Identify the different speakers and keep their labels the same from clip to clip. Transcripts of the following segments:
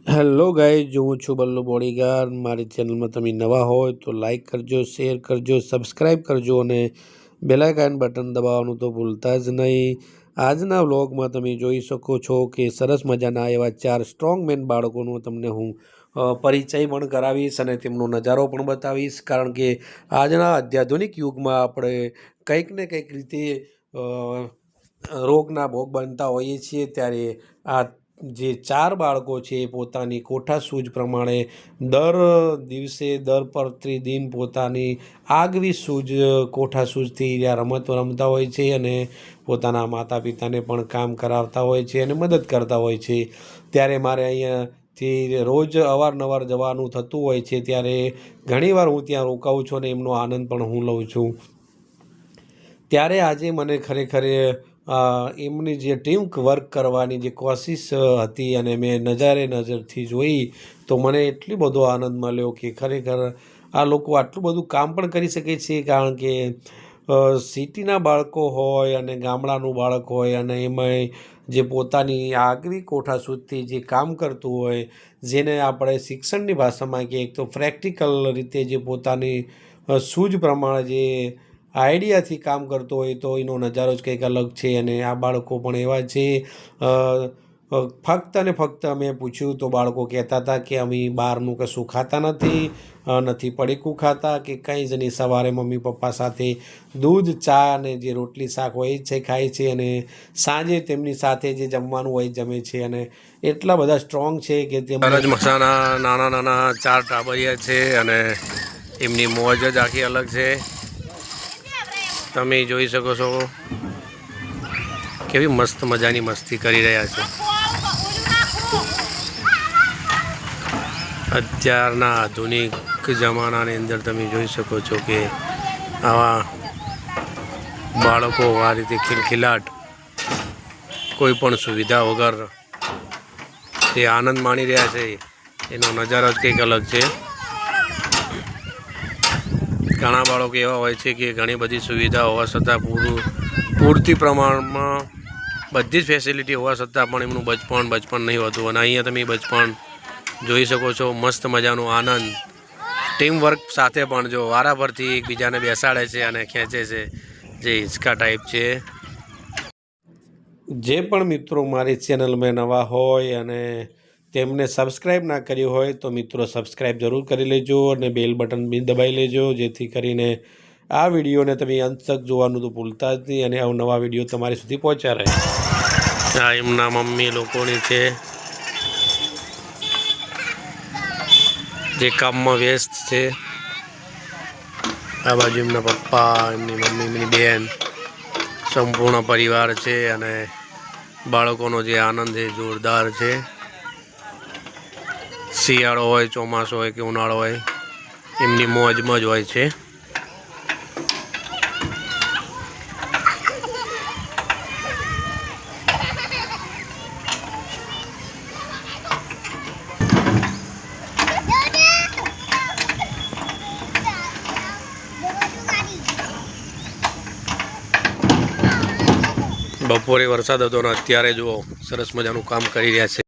Speaker 1: Hello guys, હું છું Ballu bodyguard. મારી ચેનલમાં તમે નવા હોય તો લાઈક કરજો, શેર કરજો, સબસ્ક્રાઈબ કરજો અને બેલ આઇકન બટન દબાવવાનું તો ભૂલતા જ નહીં। આજના વ્લોગમાં તમે જોઈ શકો છો કે સરસ મજાના એવા 4 સ્ટ્રોંગ મેન બાળકોનો તમને હું પરિચય પણ કરાવીશ અને તેમનો નજારો પણ બતાવીશ, કારણ કે આજના અત્યાધુનિક યુગમાં આપણે કંઈક ને કંઈક રીતે રોગના ભોગ બનતા હોઈએ છીએ। ત્યારે આ જે 4 બાળકો છે પોતાની કોઠા સૂઝ પ્રમાણે દર દિવસે દર પ્રતિદિન પોતાની આગવી સૂઝ કોઠા સૂઝથી રમતો રમતા હોય છે અને પોતાના માતા પિતાને પણ કામ કરાવતા હોય છે અને મદદ કરતા હોય છે। ત્યારે મારે અહીંયાથી રોજ અવારનવાર જવાનું થતું હોય છે, ત્યારે ઘણીવાર હું ત્યાં રોકાઉં છું અને એમનો આનંદ પણ હું લઉં છું। ત્યારે આજે મને ખરેખર એમની જે ટીમ વર્ક કરવાની જે કોશિશ હતી અને મેં નજરથી જોઈ તો મને એટલો બધો આનંદ મળ્યો કે ખરેખર આ લોકો આટલું બધું કામ પણ કરી શકે છે। કારણ કે સિટીના બાળકો હોય અને ગામડાનું બાળક હોય અને એમાંય જે પોતાની આગવી કોઠા સુધી જે કામ કરતું હોય, જેને આપણે શિક્ષણની ભાષામાં કહીએ તો પ્રેક્ટિકલ રીતે જે પોતાની સૂઝ પ્રમાણે જે આઈડિયાથી કામ કરતો હોય તો એનો નજારો જ કંઈક અલગ છે। અને આ બાળકો પણ એવા છે। ફક્ત અને ફક્ત મેં પૂછ્યું તો બાળકો કહેતા હતા કે અમે બહારનું કશું ખાતા નથી પડીકું ખાતા કે કંઈ જ નહીં। સવારે મમ્મી પપ્પા સાથે દૂધ, ચા અને જે રોટલી શાક હોય છે ખાય છે અને સાંજે તેમની સાથે જે જમવાનું હોય જમે છે। અને એટલા બધા સ્ટ્રોંગ છે કે તે મસાના નાના નાના 4 ટાબરિયા છે અને એમની મોજ જ આખી અલગ છે। તમે જોઈ શકો છો કેવી મસ્ત મજાની મસ્તી કરી રહ્યા છે। અત્યારના આધુનિક જમાનાની અંદર તમે જોઈ શકો છો કે આવા બાળકો આ રીતે ખિલખિલાટ કોઈ પણ સુવિધા વગર જે આનંદ માણી રહ્યા છે એનો નજારો જ કંઈક અલગ છે। ઘણા બાળકો એવા હોય છે કે ઘણી બધી સુવિધા હોવા છતાં પૂરતી પ્રમાણમાં બધી જ ફેસિલિટી હોવા છતાં પણ એમનું બચપણ નહીં હોતું। અને અહીંયા તમે બચપણ જોઈ શકો છો, મસ્ત મજાનો આનંદ ટીમ વર્ક સાથે પણ જો વારાફરતી એકબીજાને બેસાડે છે અને ખેંચે છે, જે હિંચકા ટાઈપ છે। જે પણ મિત્રો મારી ચેનલમાં નવા હોય અને તેમને સબસ્ક્રાઈબ ના કર્યું હોય તો મિત્રો સબસ્ક્રાઈબ જરૂર કરી લેજો અને બેલ બટન બી દબાવી લેજો, જેથી કરીને આ વિડીયોને તમે અંત તક જોવાનું તો ભૂલતા જ નહીં અને અવનવા વિડીયો તમારી સુધી પહોંચ્યા રહે। આ એમના મમ્મી લોકોની છે જે કામમાં વ્યસ્ત છે। આ બાજુ એમના પપ્પા, એમની મમ્મી, એમની બેન, સંપૂર્ણ પરિવાર છે અને બાળકોનો જે આનંદ છે જોરદાર છે। શિયાળો હોય, ચોમાસું હોય કે ઉનાળો હોય, એમની મોજમાં જ હોય છે। બપોરે વરસાદ હતો ને અત્યારે જુઓ સરસ મજાનું કામ કરી રહ્યા છે।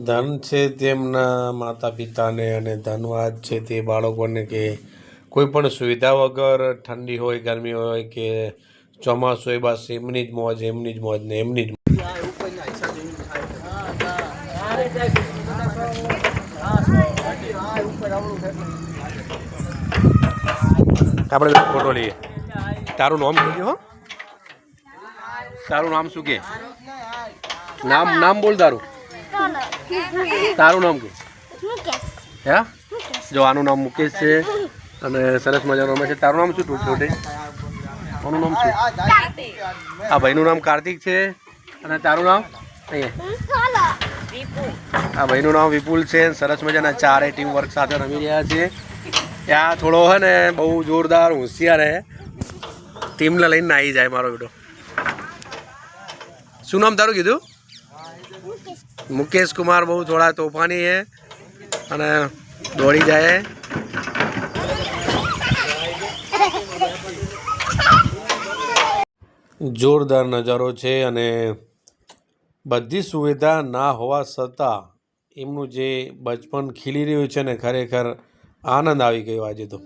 Speaker 1: ધન છે તેમના માતા પિતાને અને ધનવાદ છે તે બાળકોને કે કોઈ પણ સુવિધા વગર ઠંડી હોય, ગરમી હોય કે ચોમાસું હોય, બસ એમની જ મોજ ને એમની જ આપણે ફોટો લઈએ। તારું નામ કહેજો હો, તારું નામ શું કે? નામ બોલ તારું નામ કે? હે, જો આનું નામ મુકેશ છે અને સરસ મજાનો રમે છે। તારું નામ શું છોટે? આનું નામ શું? આ ભાઈનું નામ કાર્તિક છે અને તારું નામ? આ ભાઈનું નામ વિપુલ છે। સરસ મજાના 4 ટીમ વર્ક સાથે રમી રહ્યા છે। ત્યાં થોડો હે ને બહુ જોરદાર હોશિયાર હે, ટીમને લઈને આવી જાય મારો બેટો। શું નામ તારું કીધું? મુકેશ કુમાર। બહુ થોડા તોફાની है અને દોડી જાય। જોરદાર નજારો છે અને બધી સુવિધા ના હોવા છતાં એમનું જે બચપન ખીલી રહ્યું છે ને ખરેખર આનંદ આવી ગયો આજે તો.